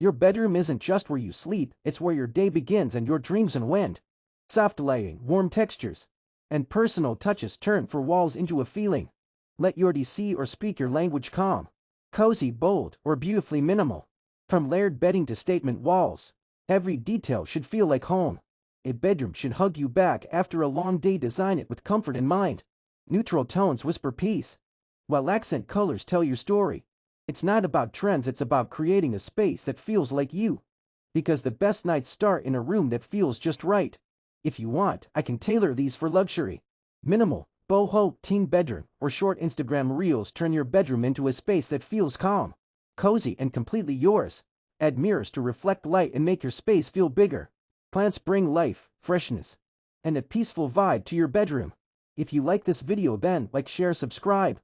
Your bedroom isn't just where you sleep, it's where your day begins and your dreams unwind. Soft lighting, warm textures, and personal touches turn for walls into a feeling. Let your DC or speak your language calm. Cozy, bold, or beautifully minimal. From layered bedding to statement walls, every detail should feel like home. A bedroom should hug you back after a long day. Design it with comfort in mind. Neutral tones whisper peace, while accent colors tell your story. It's not about trends, it's about creating a space that feels like you. Because the best nights start in a room that feels just right. If you want, I can tailor these for luxury. Minimal, boho, teen bedroom, or short Instagram reels turn your bedroom into a space that feels calm, cozy, and completely yours. Add mirrors to reflect light and make your space feel bigger. Plants bring life, freshness, and a peaceful vibe to your bedroom. If you like this video, then like, share, subscribe.